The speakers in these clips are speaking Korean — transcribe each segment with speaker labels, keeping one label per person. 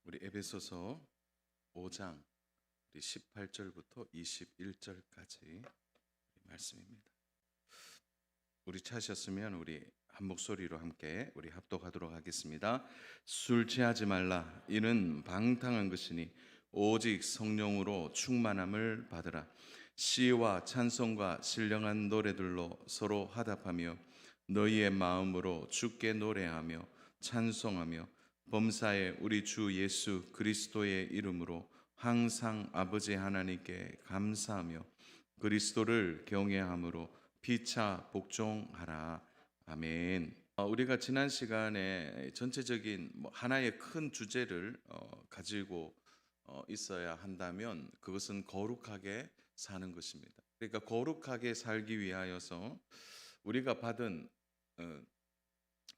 Speaker 1: 우리 에베소서 5장 18절부터 21절까지 말씀입니다. 우리 찾으셨으면 우리 한 목소리로 함께 우리 합독하도록 하겠습니다. 술 취하지 말라. 이는 방탕한 것이니 오직 성령으로 충만함을 받으라. 시와 찬송과 신령한 노래들로 서로 화답하며 너희의 마음으로 주께 노래하며 찬송하며 범사에 우리 주 예수 그리스도의 이름으로 항상 아버지 하나님께 감사하며 그리스도를 경외함으로 피차 복종하라. 아멘. 우리가 지난 시간에 전체적인 하나의 큰 주제를 가지고 있어야 한다면 그것은 거룩하게 사는 것입니다. 그러니까 거룩하게 살기 위하여서 우리가 받은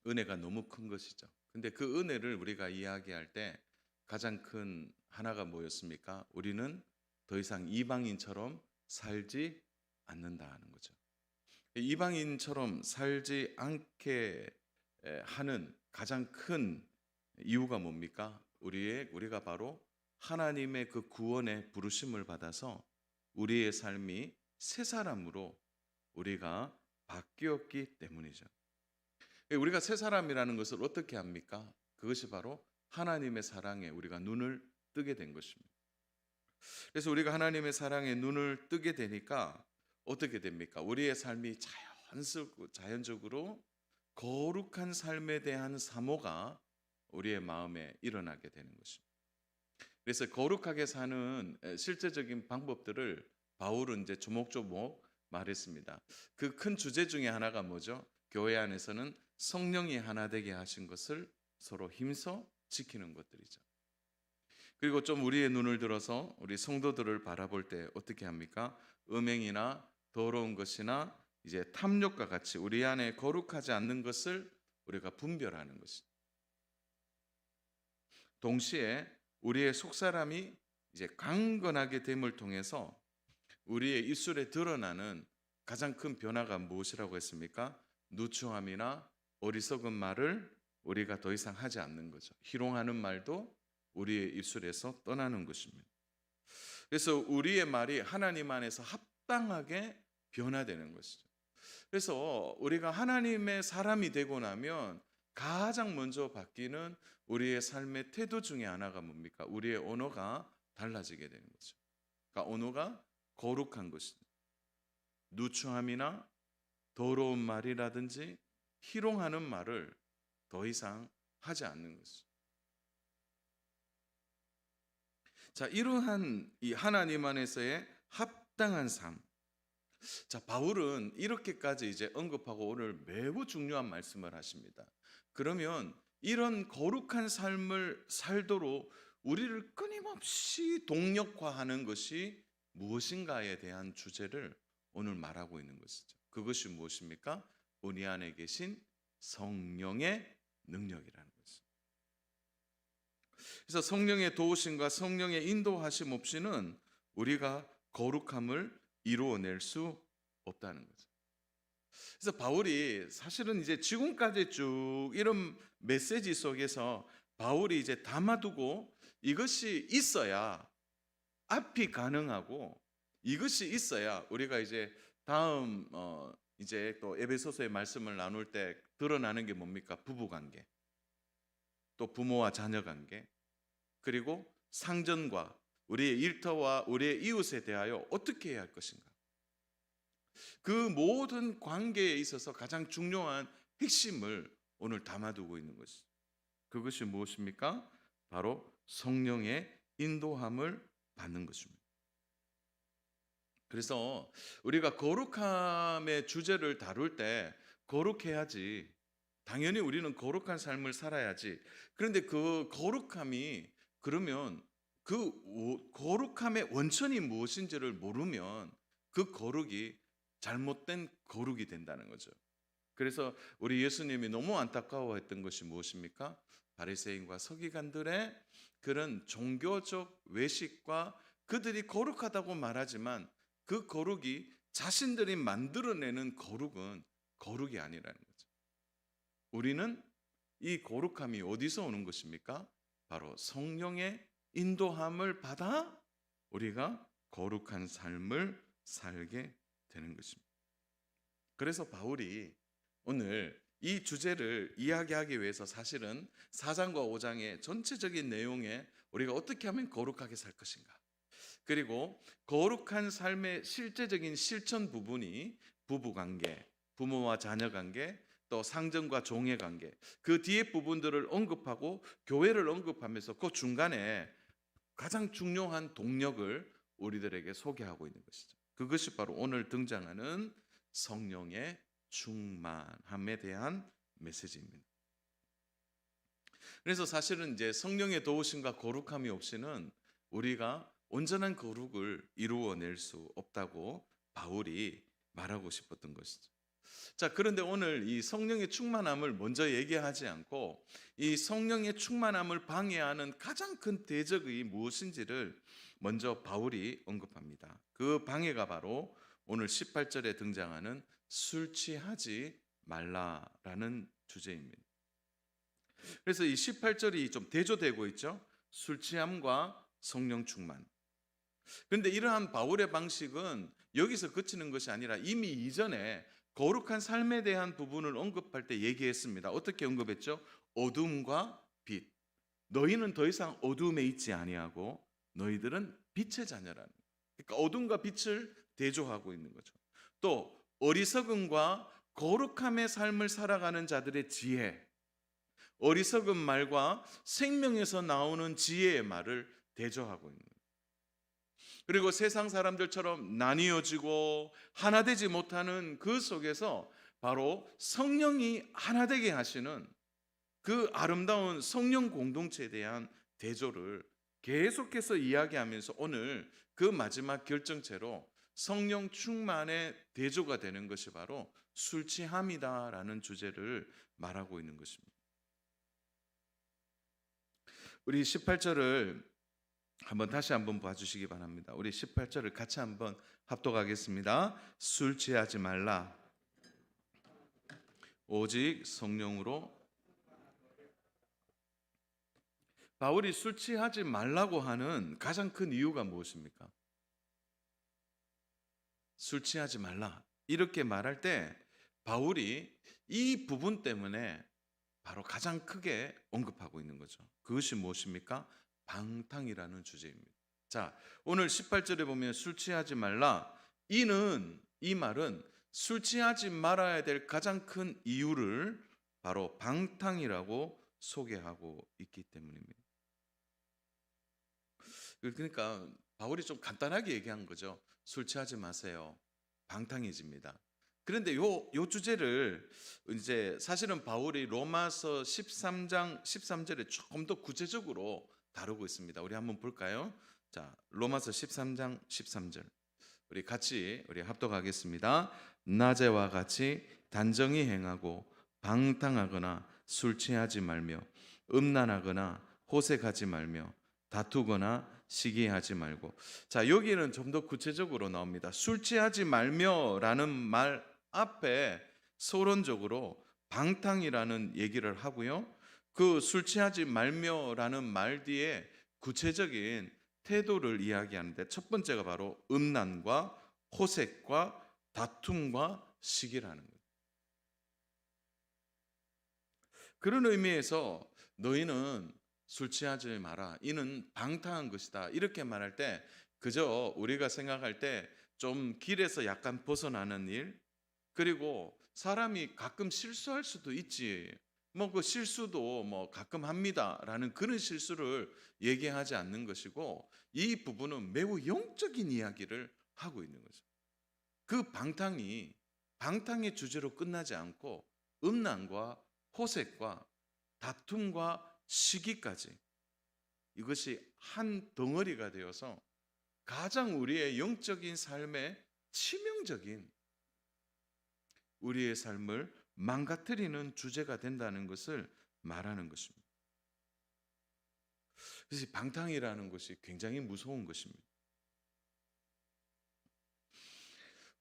Speaker 1: 은혜가 너무 큰 것이죠. 근데 그 은혜를 우리가 이야기할 때 가장 큰 하나가 뭐였습니까? 우리는 더 이상 이방인처럼 살지 않는다 하는 거죠. 이방인처럼 살지 않게 하는 가장 큰 이유가 뭡니까? 우리가 바로 하나님의 그 구원의 부르심을 받아서 우리의 삶이 새 사람으로 우리가 바뀌었기 때문이죠. 우리가 새 사람이라는 것을 어떻게 합니까? 그것이 바로 하나님의 사랑에 우리가 눈을 뜨게 된 것입니다. 그래서 우리가 하나님의 사랑에 눈을 뜨게 되니까 어떻게 됩니까? 우리의 삶이 자연적으로 거룩한 삶에 대한 사모가 우리의 마음에 일어나게 되는 것입니다. 그래서 거룩하게 사는 실제적인 방법들을 바울은 이제 조목조목 말했습니다. 그 큰 주제 중에 하나가 뭐죠? 교회 안에서는 성령이 하나 되게 하신 것을 서로 힘써 지키는 것들이죠. 그리고 좀 우리의 눈을 들어서 우리 성도들을 바라볼 때 어떻게 합니까? 음행이나 더러운 것이나 이제 탐욕과 같이 우리 안에 거룩하지 않는 것을 우리가 분별하는 것이죠. 동시에 우리의 속사람이 이제 강건하게 됨을 통해서 우리의 입술에 드러나는 가장 큰 변화가 무엇이라고 했습니까? 누추함이나 어리석은 말을 우리가 더 이상 하지 않는 거죠. 희롱하는 말도 우리의 입술에서 떠나는 것입니다. 그래서 우리의 말이 하나님 안에서 합당하게 변화되는 것이죠. 그래서 우리가 하나님의 사람이 되고 나면 가장 먼저 바뀌는 우리의 삶의 태도 중에 하나가 뭡니까? 우리의 언어가 달라지게 되는 거죠. 그러니까 언어가 거룩한 것이죠. 누추함이나 더러운 말이라든지 희롱하는 말을 더 이상 하지 않는 것이죠. 자, 이러한 이 하나님 안에서의 합당한 삶. 자, 바울은 이렇게까지 이제 언급하고 오늘 매우 중요한 말씀을 하십니다. 그러면 이런 거룩한 삶을 살도록 우리를 끊임없이 동력화하는 것이 무엇인가에 대한 주제를 오늘 말하고 있는 것이죠. 그것이 무엇입니까? 우리 안에 계신 성령의 능력이라는 것입니다. 그래서 성령의 도우심과 성령의 인도하심 없이는 우리가 거룩함을 이루어낼 수 없다는 거죠. 그래서 바울이 사실은 이제 지금까지 쭉 이런 메시지 속에서 바울이 이제 담아두고 이것이 있어야 앞이 가능하고 이것이 있어야 우리가 이제 다음 이제 또 에베소서의 말씀을 나눌 때 드러나는 게 뭡니까? 부부관계, 또 부모와 자녀관계, 그리고 상전과 우리의 일터와 우리의 이웃에 대하여 어떻게 해야 할 것인가. 그 모든 관계에 있어서 가장 중요한 핵심을 오늘 담아두고 있는 것이죠. 그것이 무엇입니까? 바로 성령의 인도함을 받는 것입니다. 그래서 우리가 거룩함의 주제를 다룰 때 거룩해야지, 당연히 우리는 거룩한 삶을 살아야지. 그런데 그 거룩함이 그러면 그 거룩함의 원천이 무엇인지를 모르면 그 거룩이 잘못된 거룩이 된다는 거죠. 그래서 우리 예수님이 너무 안타까워했던 것이 무엇입니까? 바리새인과 서기관들의 그런 종교적 외식과 그들이 거룩하다고 말하지만 그 거룩이 자신들이 만들어내는 거룩은 거룩이 아니라는 거죠. 우리는 이 거룩함이 어디서 오는 것입니까? 바로 성령의 인도함을 받아 우리가 거룩한 삶을 살게 되는 것입니다. 그래서 바울이 오늘 이 주제를 이야기하기 위해서 사실은 4장과 5장의 전체적인 내용에 우리가 어떻게 하면 거룩하게 살 것인가, 그리고 거룩한 삶의 실제적인 실천 부분이 부부관계, 부모와 자녀 관계, 또 상전과 종의 관계, 그 뒤에 부분들을 언급하고 교회를 언급하면서 그 중간에 가장 중요한 동력을 우리들에게 소개하고 있는 것이죠. 그것이 바로 오늘 등장하는 성령의 충만함에 대한 메시지입니다. 그래서 사실은 이제 성령의 도우심과 거룩함이 없이는 우리가 온전한 거룩을 이루어낼 수 없다고 바울이 말하고 싶었던 것이죠. 자, 그런데 오늘 이 성령의 충만함을 먼저 얘기하지 않고 이 성령의 충만함을 방해하는 가장 큰 대적이 무엇인지를 먼저 바울이 언급합니다. 그 방해가 바로 오늘 18절에 등장하는 술 취하지 말라라는 주제입니다. 그래서 이 18절이 좀 대조되고 있죠. 술 취함과 성령 충만. 그런데 이러한 바울의 방식은 여기서 그치는 것이 아니라 이미 이전에 거룩한 삶에 대한 부분을 언급할 때 얘기했습니다. 어떻게 언급했죠? 어둠과 빛. 너희는 더 이상 어둠에 있지 아니하고 너희들은 빛의 자녀라는. 그러니까 어둠과 빛을 대조하고 있는 거죠. 또 어리석음과 거룩함의 삶을 살아가는 자들의 지혜. 어리석은 말과 생명에서 나오는 지혜의 말을 대조하고 있는 거예요. 그리고 세상 사람들처럼 나뉘어지고 하나 되지 못하는 그 속에서 바로 성령이 하나 되게 하시는 그 아름다운 성령 공동체에 대한 대조를 계속해서 이야기하면서 오늘 그 마지막 결정체로 성령 충만의 대조가 되는 것이 바로 술 취함이다라는 주제를 말하고 있는 것입니다. 우리 18절을 다시 한번 봐주시기 바랍니다. 우리 18절을 같이 한번 합독하겠습니다. 술 취하지 말라. 오직 성령으로. 바울이 술 취하지 말라고 하는 가장 큰 이유가 무엇입니까? 술 취하지 말라 이렇게 말할 때 바울이 이 부분 때문에 바로 가장 크게 언급하고 있는 거죠. 그것이 무엇입니까? 방탕이라는 주제입니다. 자, 오늘 18절에 보면 술 취하지 말라. 이 말은 술 취하지 말아야 될 가장 큰 이유를 바로 방탕이라고 소개하고 있기 때문입니다. 그러니까 바울이 좀 간단하게 얘기한 거죠. 술 취하지 마세요. 방탕해집니다. 그런데 요 주제를 이제 사실은 바울이 로마서 13장 13절에 조금 더 구체적으로 다루고 있습니다. 우리 한번 볼까요? 자, 로마서 13장 13절. 우리 합독하겠습니다. 낮에와 같이 단정히 행하고 방탕하거나 술 취하지 말며 음란하거나 호색하지 말며 다투거나 시기하지 말고. 자, 여기는 좀 더 구체적으로 나옵니다. 술 취하지 말며라는 말 앞에 서론적으로 방탕이라는 얘기를 하고요. 그 술 취하지 말며라는 말 뒤에 구체적인 태도를 이야기하는데 첫 번째가 바로 음란과 호색과 다툼과 시기라는 거예요. 그런 의미에서 너희는 술 취하지 마라. 이는 방탕한 것이다. 이렇게 말할 때 그저 우리가 생각할 때 좀 길에서 약간 벗어나는 일, 그리고 사람이 가끔 실수할 수도 있지. 뭐 그 실수도 뭐 가끔 합니다라는 그런 실수를 얘기하지 않는 것이고, 이 부분은 매우 영적인 이야기를 하고 있는 거죠. 그 방탕의 주제로 끝나지 않고 음란과 호색과 다툼과 시기까지, 이것이 한 덩어리가 되어서 가장 우리의 영적인 삶에 치명적인 우리의 삶을 망가뜨리는 주제가 된다는 것을 말하는 것입니다. 그래서 방탕이라는 것이 굉장히 무서운 것입니다.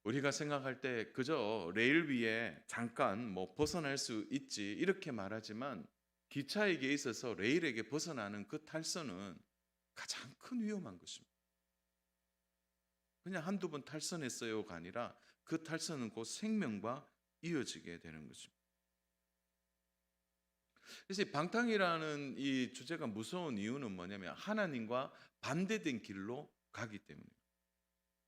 Speaker 1: 우리가 생각할 때 그저 레일 위에 잠깐 뭐 벗어날 수 있지 이렇게 말하지만 기차에게 있어서 레일에게 벗어나는 그 탈선은 가장 큰 위험한 것입니다. 그냥 한두 번 탈선했어요가 아니라 그 탈선은 곧 생명과 이어지게 되는 것입니다. 그래서 이 방탕이라는 이 주제가 무서운 이유는 뭐냐면 하나님과 반대된 길로 가기 때문입니다.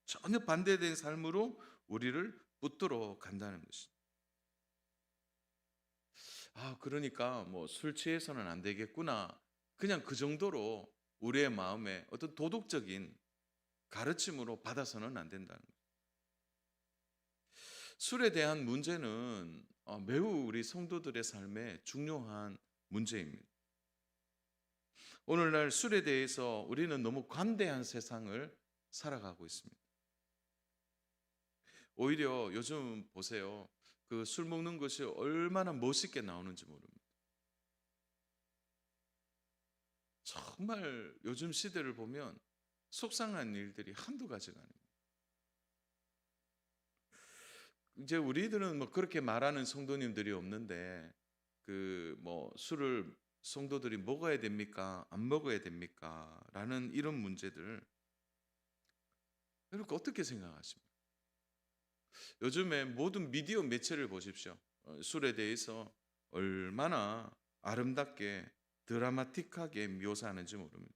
Speaker 1: 전혀 반대된 삶으로 우리를 붙들어 간다는 것입니다. 그러니까 뭐 술 취해서는 안 되겠구나. 그냥 그 정도로 우리의 마음에 어떤 도덕적인 가르침으로 받아서는 안 된다는 거예요. 술에 대한 문제는 매우 우리 성도들의 삶에 중요한 문제입니다. 오늘날 술에 대해서 우리는 너무 관대한 세상을 살아가고 있습니다. 오히려 요즘 보세요. 그 술 먹는 것이 얼마나 멋있게 나오는지 모릅니다. 정말 요즘 시대를 보면 속상한 일들이 한두 가지가 아닙니다. 이제 우리들은 뭐 그렇게 말하는 성도님들이 없는데 그 뭐 술을 성도들이 먹어야 됩니까? 안 먹어야 됩니까? 라는 이런 문제들 여러분 어떻게 생각하십니까? 요즘에 모든 미디어 매체를 보십시오. 술에 대해서 얼마나 아름답게 드라마틱하게 묘사하는지 모릅니다.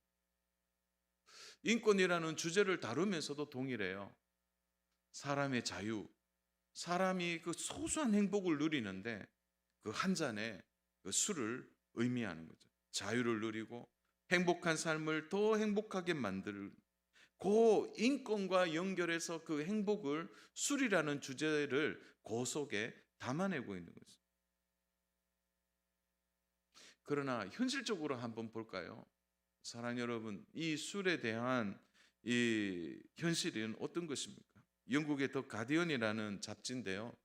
Speaker 1: 인권이라는 주제를 다루면서도 동일해요. 사람의 자유, 사람이 그 소소한 행복을 누리는데 그 한 잔의 그 술을 의미하는 거죠. 자유를 누리고 행복한 삶을 더 행복하게 만들 그 인권과 연결해서 그 행복을 술이라는 주제를 그 속에 담아내고 있는 거죠. 그러나 현실적으로 한번 볼까요? 사랑 여러분, 이 술에 대한 이 현실은 어떤 것입니까? 영국의 더 가디언이라는 잡지인데요.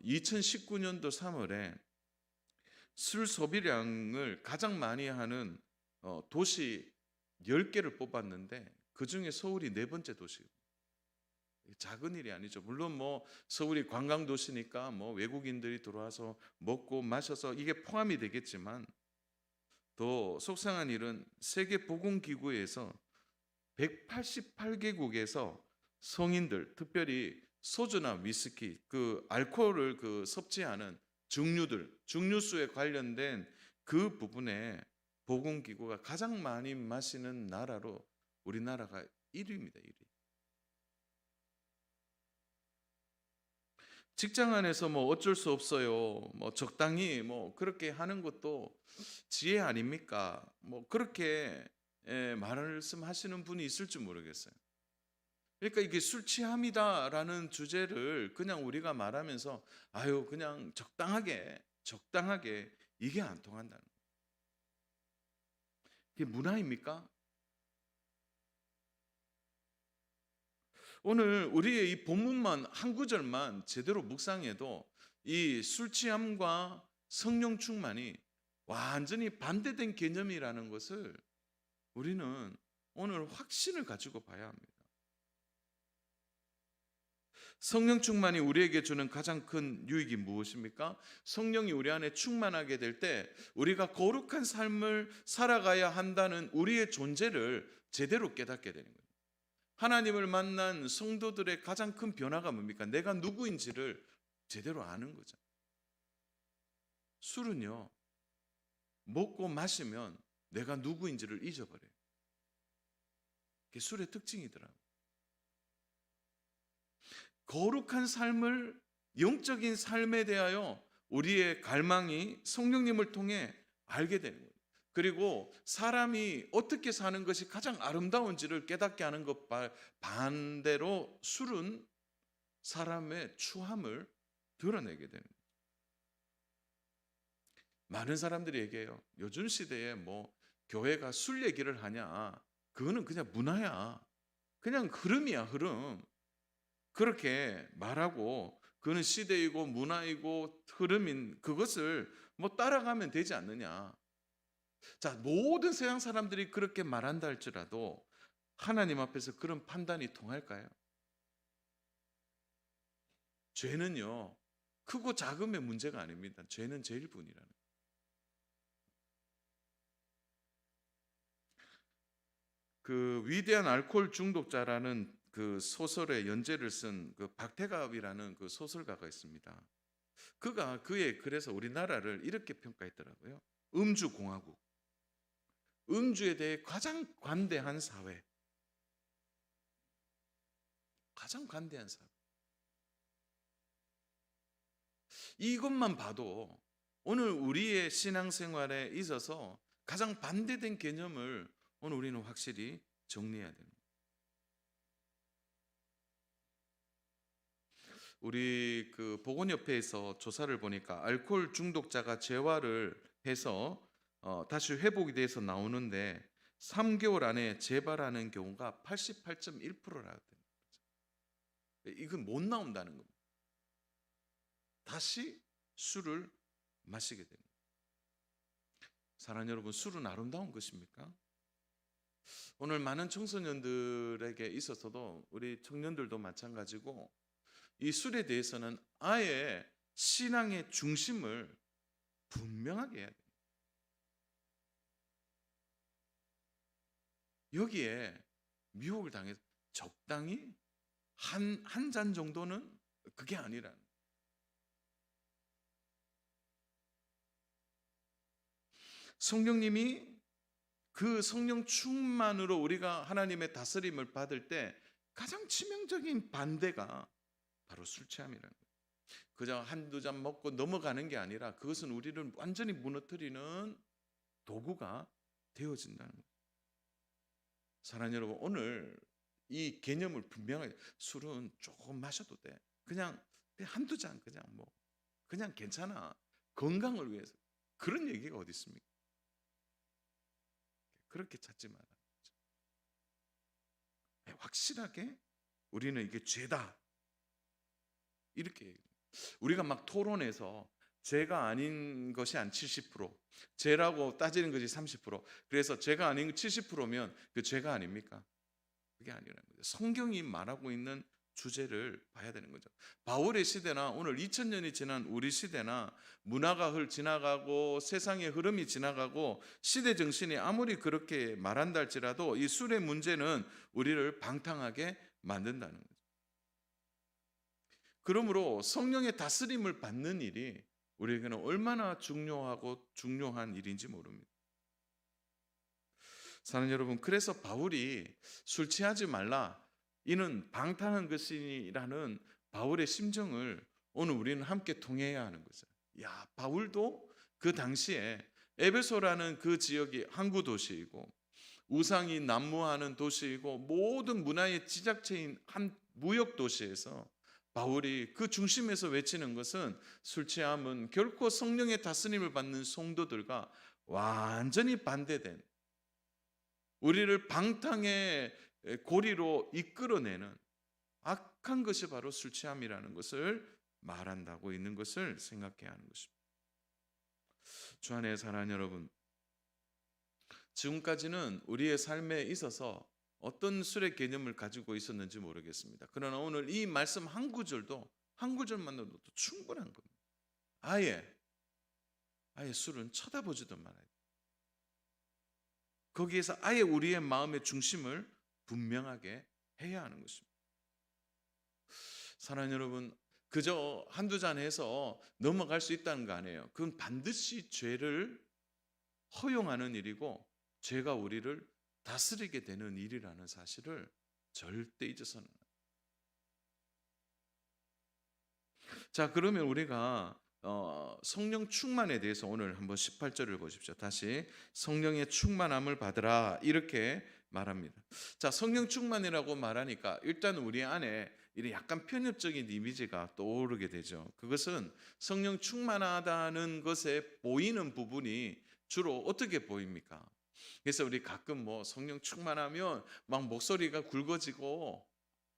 Speaker 1: 2019년도 3월에 술 소비량을 가장 많이 하는 도시 10개를 뽑았는데 그중에 서울이 네 번째 도시예요. 작은 일이 아니죠. 물론 뭐 서울이 관광 도시니까 뭐 외국인들이 들어와서 먹고 마셔서 이게 포함이 되겠지만 더 속상한 일은 세계 보건 기구에서 188개국에서 성인들, 특별히 소주나 위스키, 그 알코올을 그 섭취하는 증류수에 관련된 그 부분에 보건기구가 가장 많이 마시는 나라로 우리나라가 1위입니다. 1위. 직장 안에서 뭐 어쩔 수 없어요. 뭐 적당히 뭐 그렇게 하는 것도 지혜 아닙니까? 뭐 그렇게 말씀하시는 분이 있을 줄 모르겠어요. 그러니까 이게 술 취함이다라는 주제를 그냥 우리가 말하면서 아유 그냥 적당하게 이게 안 통한다는 거예요. 이게 문화입니까? 오늘 우리의 이 본문만 한 구절만 제대로 묵상해도 이 술 취함과 성령 충만이 완전히 반대된 개념이라는 것을 우리는 오늘 확신을 가지고 봐야 합니다. 성령 충만이 우리에게 주는 가장 큰 유익이 무엇입니까? 성령이 우리 안에 충만하게 될 때 우리가 거룩한 삶을 살아가야 한다는 우리의 존재를 제대로 깨닫게 되는 거예요. 하나님을 만난 성도들의 가장 큰 변화가 뭡니까? 내가 누구인지를 제대로 아는 거죠. 술은요, 먹고 마시면 내가 누구인지를 잊어버려요. 그게 술의 특징이더라고요. 거룩한 삶을, 영적인 삶에 대하여 우리의 갈망이 성령님을 통해 알게 되는 거예요. 그리고 사람이 어떻게 사는 것이 가장 아름다운지를 깨닫게 하는 것 반대로 술은 사람의 추함을 드러내게 되는 거예요. 많은 사람들이 얘기해요. 요즘 시대에 뭐 교회가 술 얘기를 하냐? 그거는 그냥 문화야. 그냥 흐름이야, 흐름. 그렇게 말하고 그는 시대이고 문화이고 흐름인 그것을 뭐 따라가면 되지 않느냐. 자, 모든 세상 사람들이 그렇게 말한다 할지라도 하나님 앞에서 그런 판단이 통할까요? 죄는요, 크고 작음의 문제가 아닙니다. 죄는 죄일 뿐이라는. 그 위대한 알코올 중독자라는 그 소설의 연재를 쓴 그 박태갑이라는 그 소설가가 있습니다. 그가 그의 그래서 우리나라를 이렇게 평가했더라고요. 음주 공화국. 음주에 대해 가장 관대한 사회. 가장 관대한 사회. 이것만 봐도 오늘 우리의 신앙생활에 있어서 가장 반대된 개념을 오늘 우리는 확실히 정리해야 됩니다. 우리 그 보건협회에서 조사를 보니까 알코올 중독자가 재활을 해서 다시 회복이 돼서 나오는데 3개월 안에 재발하는 경우가 88.1%라고 됩니다. 이건 못 나온다는 겁니다. 다시 술을 마시게 됩니다. 사랑하는 여러분, 술은 아름다운 것입니까? 오늘 많은 청소년들에게 있어서도 우리 청년들도 마찬가지고 이 술에 대해서는 아예 신앙의 중심을 분명하게 해야 됩니다. 여기에 미혹을 당해서 적당히 한 잔 정도는 그게 아니라는. 성령님이 그 성령 충만으로 우리가 하나님의 다스림을 받을 때 가장 치명적인 반대가 바로 술 취함이라는 거예요. 그저 한두 잔 먹고 넘어가는 게 아니라 그것은 우리를 완전히 무너뜨리는 도구가 되어진다는 거예요. 사랑하는 여러분, 오늘 이 개념을 분명하게, 술은 조금 마셔도 돼. 그냥 한두 잔 그냥 괜찮아. 건강을 위해서. 그런 얘기가 어디 있습니까? 그렇게 찾지 마라. 확실하게 우리는 이게 죄다. 이렇게 우리가 막 토론해서 죄가 아닌 것이 한 70%, 죄라고 따지는 것이 30%. 그래서 죄가 아닌 70%면 그 죄가 아닙니까? 그게 아니라는 거죠. 성경이 말하고 있는 주제를 봐야 되는 거죠. 바울의 시대나 오늘 2000년이 지난 우리 시대나 문화가 지나가고 세상의 흐름이 지나가고 시대 정신이 아무리 그렇게 말한다 할지라도 이 술의 문제는 우리를 방탕하게 만든다는 거죠. 그러므로 성령의 다스림을 받는 일이 우리에게는 얼마나 중요하고 중요한 일인지 모릅니다. 사랑하는 여러분, 그래서 바울이 술 취하지 말라, 이는 방탕한 것이라는 바울의 심정을 오늘 우리는 함께 통해야 하는 거죠. 야, 바울도 그 당시에 에베소라는 그 지역이 항구 도시이고 우상이 난무하는 도시이고 모든 문화의 지작체인 한 무역 도시에서 바울이 그 중심에서 외치는 것은 술 취함은 결코 성령의 다스림을 받는 성도들과 완전히 반대된, 우리를 방탕의 고리로 이끌어내는 악한 것이 바로 술 취함이라는 것을 말한다고 있는 것을 생각해야 하는 것입니다. 주 안에 사랑하는 여러분, 지금까지는 우리의 삶에 있어서 어떤 술의 개념을 가지고 있었는지 모르겠습니다. 그러나 오늘 이 말씀 한 구절만으로도 충분한 겁니다. 아예 술은 쳐다보지도 말아야 돼요. 거기에서 아예 우리의 마음의 중심을 분명하게 해야 하는 것입니다. 사랑하는 여러분, 그저 한두 잔 해서 넘어갈 수 있다는 거 아니에요. 그건 반드시 죄를 허용하는 일이고 죄가 우리를 다스리게 되는 일이라는 사실을 절대 잊어서는 안 돼요. 자, 그러면 우리가 성령 충만에 대해서 오늘 한번 18절을 보십시오. 다시 성령의 충만함을 받으라 이렇게 말합니다. 자, 성령 충만이라고 말하니까 일단 우리 안에 이런 약간 편협적인 이미지가 떠오르게 되죠. 그것은 성령 충만하다는 것에 보이는 부분이 주로 어떻게 보입니까? 그래서 우리 가끔 뭐 성령 충만하면 막 목소리가 굵어지고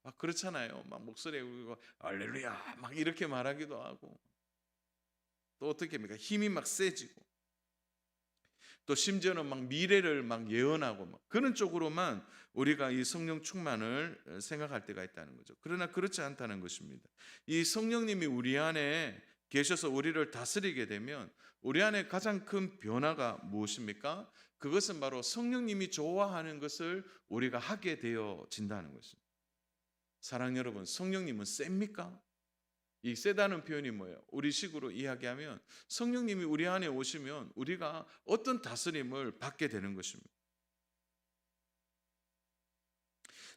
Speaker 1: 막 그렇잖아요. 막 목소리가 굵고 할렐루야 막 이렇게 말하기도 하고, 또 어떻게 합니까? 힘이 막 세지고, 또 심지어는 막 미래를 막 예언하고 막 그런 쪽으로만 우리가 이 성령 충만을 생각할 때가 있다는 거죠. 그러나 그렇지 않다는 것입니다. 이 성령님이 우리 안에 계셔서 우리를 다스리게 되면 우리 안에 가장 큰 변화가 무엇입니까? 그것은 바로 성령님이 좋아하는 것을 우리가 하게 되어진다는 것입니다. 사랑 여러분, 성령님은 셉니까? 이 세다는 표현이 뭐예요? 우리식으로 이야기하면 성령님이 우리 안에 오시면 우리가 어떤 다스림을 받게 되는 것입니다.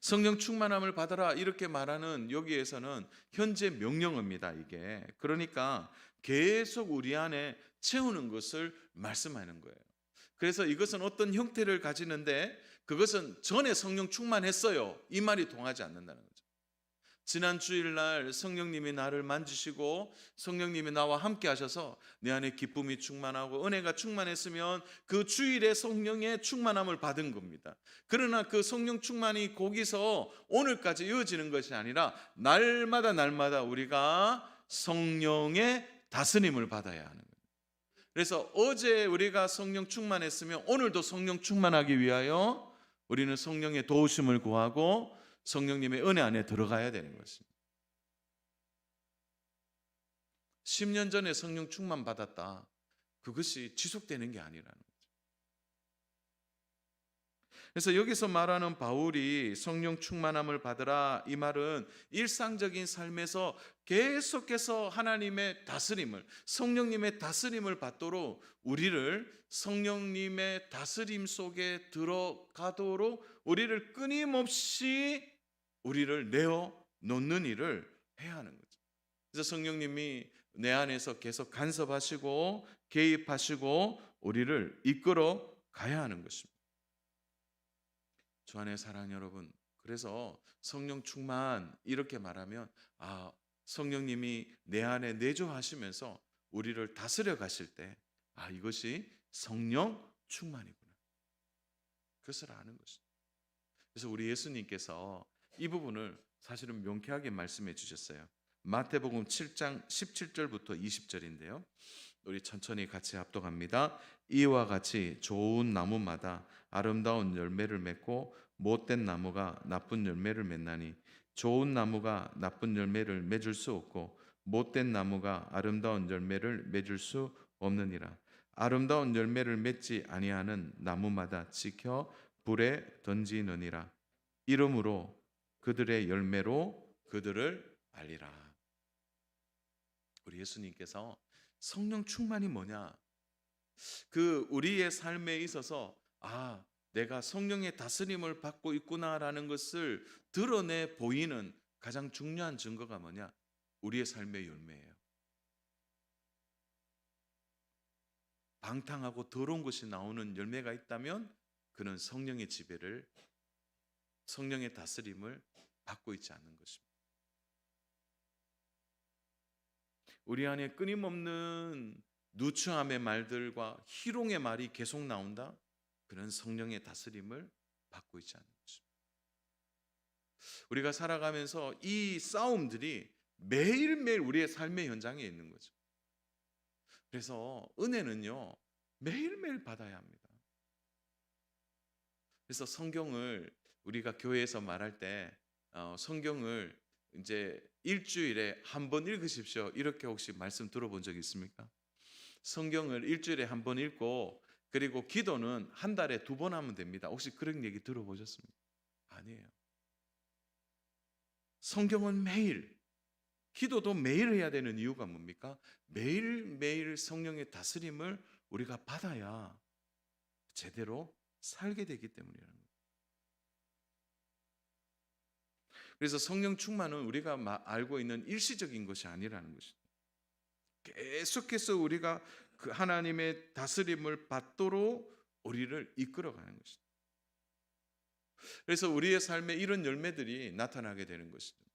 Speaker 1: 성령 충만함을 받아라 이렇게 말하는 여기에서는 현재 명령어입니다. 이게 그러니까 계속 우리 안에 채우는 것을 말씀하는 거예요. 그래서 이것은 어떤 형태를 가지는데 그것은 전에 성령 충만했어요 이 말이 통하지 않는다는 거죠. 지난 주일날 성령님이 나를 만지시고 성령님이 나와 함께 하셔서 내 안에 기쁨이 충만하고 은혜가 충만했으면 그 주일에 성령의 충만함을 받은 겁니다. 그러나 그 성령 충만이 거기서 오늘까지 이어지는 것이 아니라 날마다 우리가 성령의 다스림을 받아야 하는 거예요. 그래서 어제 우리가 성령 충만했으면 오늘도 성령 충만하기 위하여 우리는 성령의 도우심을 구하고 성령님의 은혜 안에 들어가야 되는 것입니다. 10년 전에 성령 충만 받았다. 그것이 지속되는 게 아니라는 거죠. 그래서 여기서 말하는 바울이 성령 충만함을 받으라 이 말은 일상적인 삶에서 계속해서 하나님의 다스림을 성령님의 다스림을 받도록 우리를 성령님의 다스림 속에 들어가도록 우리를 끊임없이 우리를 내어 놓는 일을 해야 하는 거죠. 그래서 성령님이 내 안에서 계속 간섭하시고 개입하시고 우리를 이끌어 가야 하는 것입니다. 주 안의 사랑 여러분, 그래서 성령 충만 이렇게 말하면 성령님이 내 안에 내주하시면서 우리를 다스려 가실 때 이것이 성령 충만이구나. 그것을 아는 것입니다. 그래서 우리 예수님께서 이 부분을 사실은 명쾌하게 말씀해 주셨어요. 마태복음 7장 17절부터 20절인데요. 우리 천천히 같이 합독합니다. 이와 같이 좋은 나무마다 아름다운 열매를 맺고 못된 나무가 나쁜 열매를 맺나니 좋은 나무가 나쁜 열매를 맺을 수 없고 못된 나무가 아름다운 열매를 맺을 수 없느니라. 아름다운 열매를 맺지 아니하는 나무마다 지켜 불에 던지느니라. 이러므로 그들의 열매로 그들을 알리라. 우리 예수님께서 성령 충만이 뭐냐? 그 우리의 삶에 있어서 내가 성령의 다스림을 받고 있구나라는 것을 드러내 보이는 가장 중요한 증거가 뭐냐? 우리의 삶의 열매예요. 방탕하고 더러운 것이 나오는 열매가 있다면 그는 성령의 지배를 성령의 다스림을 받고 있지 않는 것입니다. 우리 안에 끊임없는 누추함의 말들과 희롱의 말이 계속 나온다? 그런 성령의 다스림을 받고 있지 않는 것입니다. 우리가 살아가면서 이 싸움들이 매일매일 우리의 삶의 현장에 있는 거죠. 그래서 은혜는요 매일매일 받아야 합니다. 그래서 성경을 우리가 교회에서 말할 때 성경을 이제 일주일에 한 번 읽으십시오 이렇게 혹시 말씀 들어본 적 있습니까? 성경을 일주일에 한 번 읽고 그리고 기도는 한 달에 2번 하면 됩니다. 혹시 그런 얘기 들어보셨습니까? 아니에요. 성경은 매일, 기도도 매일 해야 되는 이유가 뭡니까? 매일매일 성령의 다스림을 우리가 받아야 제대로 살게 되기 때문이라는 거예요. 그래서 성령 충만은 우리가 알고 있는 일시적인 것이 아니라는 것입니다. 계속해서 우리가 그 하나님의 다스림을 받도록 우리를 이끌어가는 것입니다. 그래서 우리의 삶에 이런 열매들이 나타나게 되는 것입니다.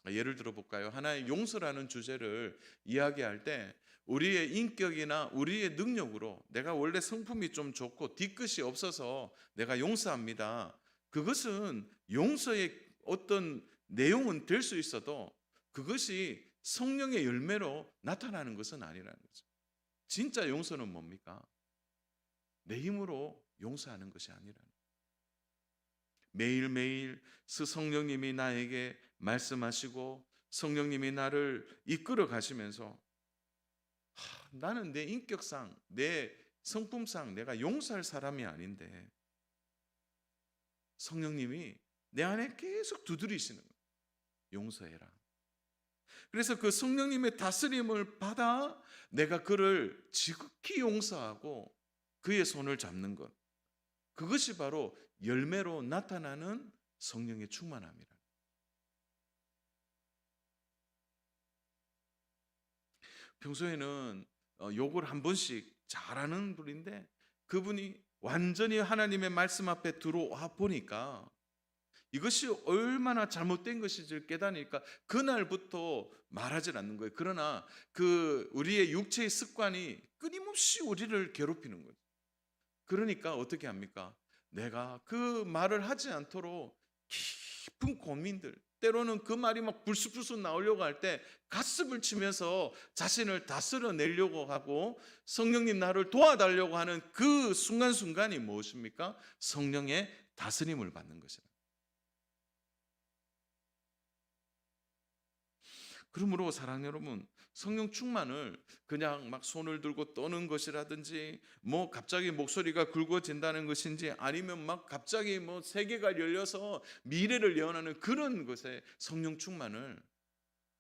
Speaker 1: 예를 들어 볼까요? 하나의 용서라는 주제를 이야기할 때 우리의 인격이나 우리의 능력으로 내가 원래 성품이 좀 좋고 뒤끝이 없어서 내가 용서합니다. 그것은 용서의 어떤 내용은 될 수 있어도 그것이 성령의 열매로 나타나는 것은 아니라는 거죠. 진짜 용서는 뭡니까? 내 힘으로 용서하는 것이 아니라는 거죠. 매일매일 성령님이 나에게 말씀하시고 성령님이 나를 이끌어 가시면서 나는 내 인격상, 내 성품상 내가 용서할 사람이 아닌데 성령님이 내 안에 계속 두드리시는 거예요. 용서해라. 그래서 그 성령님의 다스림을 받아 내가 그를 지극히 용서하고 그의 손을 잡는 것. 그것이 바로 열매로 나타나는 성령의 충만함이라. 평소에는 욕을 한 번씩 잘하는 분인데 그분이 완전히 하나님의 말씀 앞에 들어와 보니까 이것이 얼마나 잘못된 것인지를 깨닫으니까 그날부터 말하질 않는 거예요. 그러나 그 우리의 육체의 습관이 끊임없이 우리를 괴롭히는 거예요. 그러니까 어떻게 합니까? 내가 그 말을 하지 않도록 깊은 고민들, 때로는 그 말이 막 불쑥불쑥 나오려고 할 때 가슴을 치면서 자신을 다스려내려고 하고 성령님 나를 도와달라고 하는 그 순간순간이 무엇입니까? 성령의 다스림을 받는 것이다. 그러므로 사랑하는 여러분, 성령 충만을 그냥 막 손을 들고 떠는 것이라든지 뭐 갑자기 목소리가 굵어진다는 것인지 아니면 막 갑자기 뭐 세계가 열려서 미래를 예언하는 그런 것에 성령 충만을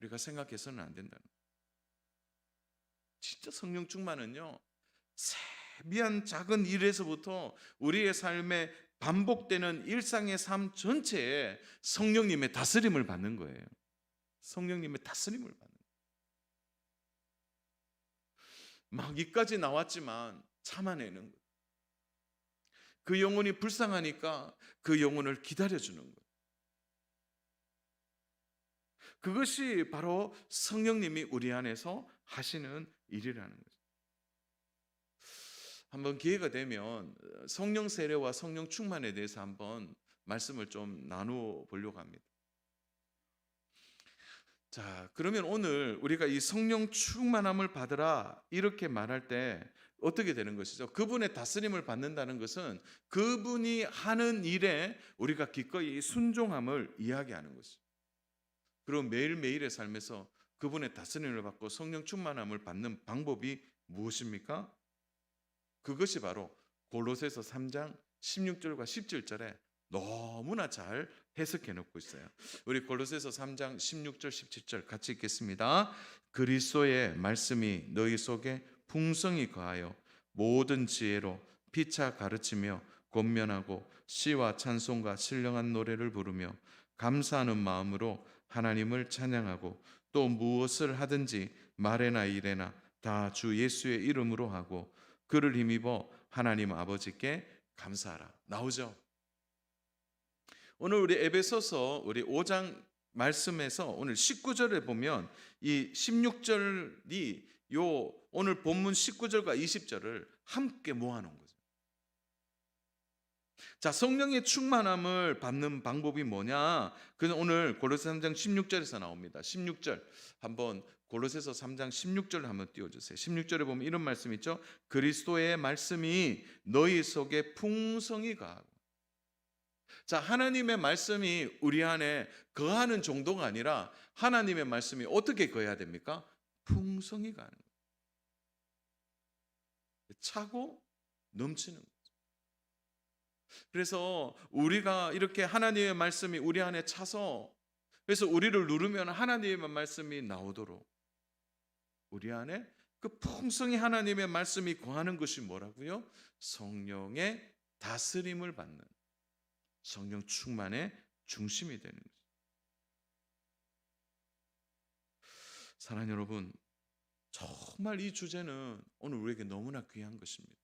Speaker 1: 우리가 생각해서는 안 된다는 거예요. 진짜 성령 충만은요, 세미한 작은 일에서부터 우리의 삶에 반복되는 일상의 삶 전체에 성령님의 다스림을 받는 거예요. 성령님의 다스림을 받는 거예요. 막 이까지 나왔지만 참아내는 거예요. 그 영혼이 불쌍하니까 그 영혼을 기다려주는 거예요. 그것이 바로 성령님이 우리 안에서 하시는 일이라는 거죠. 한번 기회가 되면 성령 세례와 성령 충만에 대해서 한번 말씀을 좀 나누어 보려고 합니다. 자, 그러면 오늘 우리가 이 성령 충만함을 받으라 이렇게 말할 때 어떻게 되는 것이죠? 그분의 다스림을 받는다는 것은 그분이 하는 일에 우리가 기꺼이 순종함을 이야기하는 것이죠. 그리고 매일매일의 삶에서 그분의 다스림을 받고 성령 충만함을 받는 방법이 무엇입니까? 그것이 바로 골로새서 3장 16절과 17절에 너무나 잘 해석해 놓고 있어요. 우리 골로새서 3장 16절 17절 같이 읽겠습니다. 그리스도의 말씀이 너희 속에 풍성히 거하여 모든 지혜로 피차 가르치며 권면하고 시와 찬송과 신령한 노래를 부르며 감사하는 마음으로 하나님을 찬양하고 또 무엇을 하든지 말에나 일에나 다 주 예수의 이름으로 하고 그를 힘입어 하나님 아버지께 감사하라. 나오죠? 오늘 우리 에베소서 우리 5장 말씀에서 오늘 19절에 보면 이 16절이 요 오늘 본문 19절과 20절을 함께 모아놓은 거죠. 자, 성령의 충만함을 받는 방법이 뭐냐? 그래서 오늘 골로새 3장 16절에서 나옵니다. 16절 한번 골로새서 3장 16절 한번 띄워주세요. 16절에 보면 이런 말씀 있죠. 그리스도의 말씀이 너희 속에 풍성히 거하고. 자, 하나님의 말씀이 우리 안에 거하는 정도가 아니라 하나님의 말씀이 어떻게 거해야 됩니까? 풍성히 가는 거예요. 차고 넘치는 거예요. 그래서 우리가 이렇게 하나님의 말씀이 우리 안에 차서 그래서 우리를 누르면 하나님의 말씀이 나오도록 우리 안에 그 풍성히 하나님의 말씀이 거하는 것이 뭐라고요? 성령의 다스림을 받는 성령 충만의 중심이 되는 거죠. 사랑하는 여러분, 정말 이 주제는 오늘 우리에게 너무나 귀한 것입니다.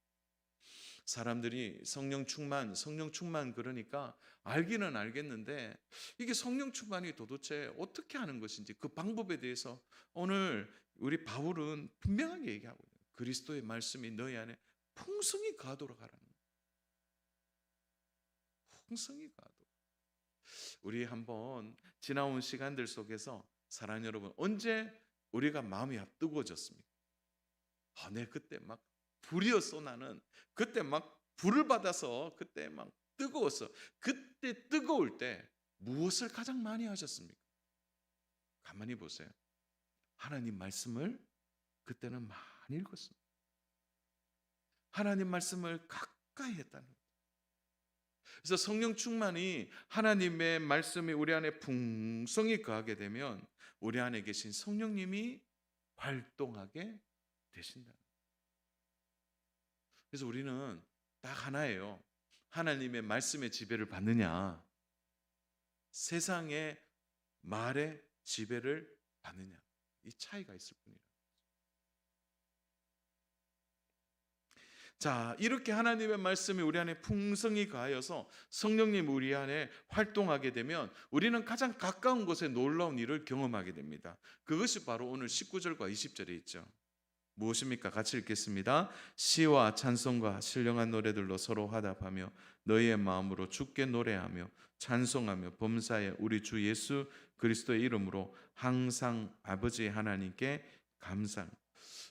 Speaker 1: 사람들이 성령 충만 그러니까 알기는 알겠는데 이게 성령 충만이 도대체 어떻게 하는 것인지 그 방법에 대해서 오늘 우리 바울은 분명하게 얘기하고 있어요. 그리스도의 말씀이 너희 안에 풍성히 가도록 하라는 거예요. 풍성히 가도록. 우리 한번 지나온 시간들 속에서 사랑하는 여러분, 언제 우리가 마음이 뜨거워졌습니까? 내 그때 막 불이어 쏘나는 그때 막 불을 받아서 그때 막 뜨거웠어. 그때 뜨거울 때 무엇을 가장 많이 하셨습니까? 가만히 보세요. 하나님 말씀을 그때는 많이 많이 읽었습니다. 하나님 말씀을 가까이 했다는 거예요. 그래서 성령 충만이 하나님의 말씀이 우리 안에 풍성히 거하게 되면 우리 안에 계신 성령님이 활동하게 되신다. 그래서 우리는 딱 하나예요. 하나님의 말씀의 지배를 받느냐, 세상의 말의 지배를 받느냐, 이 차이가 있을 뿐이라. 자, 이렇게 하나님의 말씀이 우리 안에 풍성히 가하여서 성령님 우리 안에 활동하게 되면 우리는 가장 가까운 곳에 놀라운 일을 경험하게 됩니다. 그것이 바로 오늘 19절과 20절에 있죠. 무엇입니까? 같이 읽겠습니다. 시와 찬송과 신령한 노래들로 서로 화답하며 너희의 마음으로 주께 노래하며 찬송하며 범사에 우리 주 예수 그리스도의 이름으로 항상 아버지 하나님께 감사.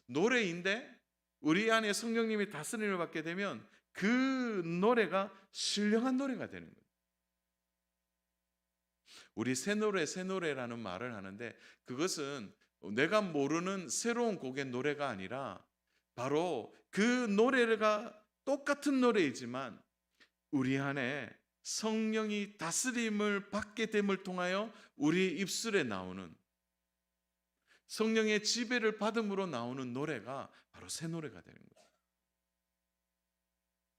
Speaker 1: 노래인데 우리 안에 성령님이 다스림을 받게 되면 그 노래가 신령한 노래가 되는 거예요. 우리 새 노래라는 말을 하는데 그것은 내가 모르는 새로운 곡의 노래가 아니라 바로 그 노래가 똑같은 노래이지만 우리 안에 성령이 다스림을 받게 됨을 통하여 우리 입술에 나오는 성령의 지배를 받음으로 나오는 노래가 바로 새 노래가 되는 거예요.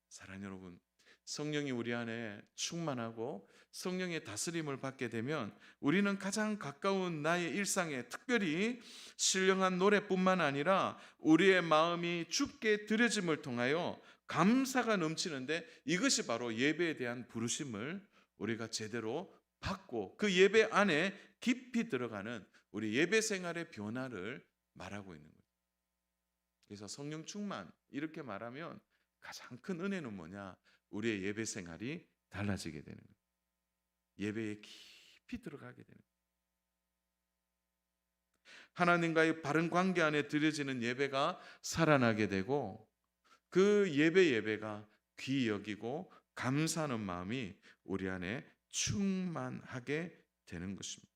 Speaker 1: 사랑하는 여러분, 성령이 우리 안에 충만하고 성령의 다스림을 받게 되면 우리는 가장 가까운 나의 일상에 특별히 신령한 노래뿐만 아니라 우리의 마음이 주께 드려짐을 통하여 감사가 넘치는데 이것이 바로 예배에 대한 부르심을 우리가 제대로 받고 그 예배 안에 깊이 들어가는 우리 예배 생활의 변화를 말하고 있는 거예요. 그래서 성령 충만 이렇게 말하면 가장 큰 은혜는 뭐냐? 우리의 예배 생활이 달라지게 되는 거예요. 예배에 깊이 들어가게 되는 거예요. 하나님과의 바른 관계 안에 드려지는 예배가 살아나게 되고 그 예배가 귀히 여기고 감사하는 마음이 우리 안에 충만하게 되는 것입니다.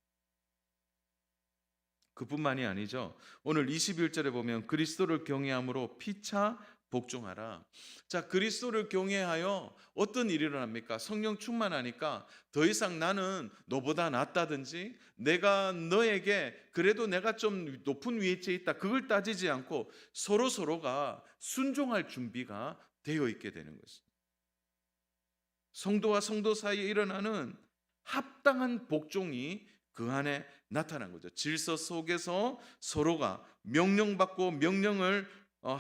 Speaker 1: 그뿐만이 아니죠. 오늘 21절에 보면 그리스도를 경외함으로 피차 복종하라. 자, 그리스도를 경외하여 어떤 일이 일어납니까? 성령 충만하니까 더 이상 나는 너보다 낫다든지 내가 너에게 그래도 내가 좀 높은 위치에 있다 그걸 따지지 않고 서로가 순종할 준비가 되어 있게 되는 것입니다. 성도와 성도 사이에 일어나는 합당한 복종이 그 안에 나타난 거죠. 질서 속에서 서로가 명령받고 명령을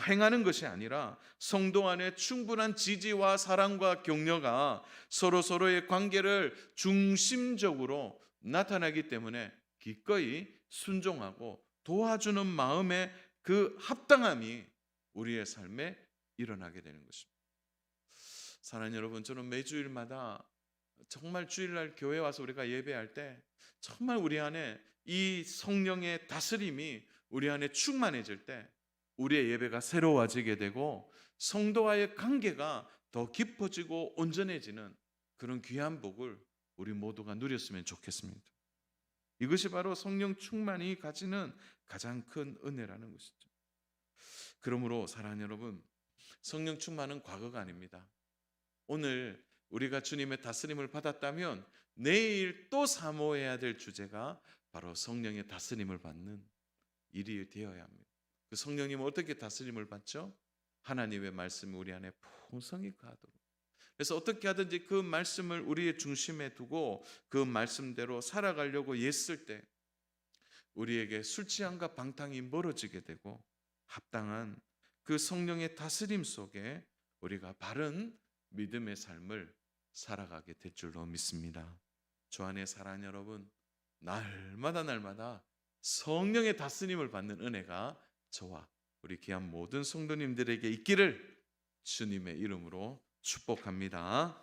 Speaker 1: 행하는 것이 아니라 성도 안에 충분한 지지와 사랑과 격려가 서로의 관계를 중심적으로 나타나기 때문에 기꺼이 순종하고 도와주는 마음의 그 합당함이 우리의 삶에 일어나게 되는 것입니다. 사랑하는 여러분, 저는 매주일마다 정말 주일날 교회 와서 우리가 예배할 때 정말 우리 안에 이 성령의 다스림이 우리 안에 충만해질 때 우리의 예배가 새로워지게 되고 성도와의 관계가 더 깊어지고 온전해지는 그런 귀한 복을 우리 모두가 누렸으면 좋겠습니다. 이것이 바로 성령 충만이 가지는 가장 큰 은혜라는 것이죠. 그러므로 사랑하는 여러분, 성령 충만은 과거가 아닙니다. 오늘 우리가 주님의 다스림을 받았다면 내일 또 사모해야 될 주제가 바로 성령의 다스림을 받는 일이 되어야 합니다. 그 성령님은 어떻게 다스림을 받죠? 하나님의 말씀이 우리 안에 풍성히 가도록. 그래서 어떻게 하든지 그 말씀을 우리의 중심에 두고 그 말씀대로 살아가려고 애쓸 때 우리에게 술 취함과 방탕이 멀어지게 되고 합당한 그 성령의 다스림 속에 우리가 바른 믿음의 삶을 살아가게 될 줄로 믿습니다. 주 안에 사랑하는 여러분, 날마다 성령의 다스림을 받는 은혜가 저와 우리 귀한 모든 성도님들에게 있기를 주님의 이름으로 축복합니다.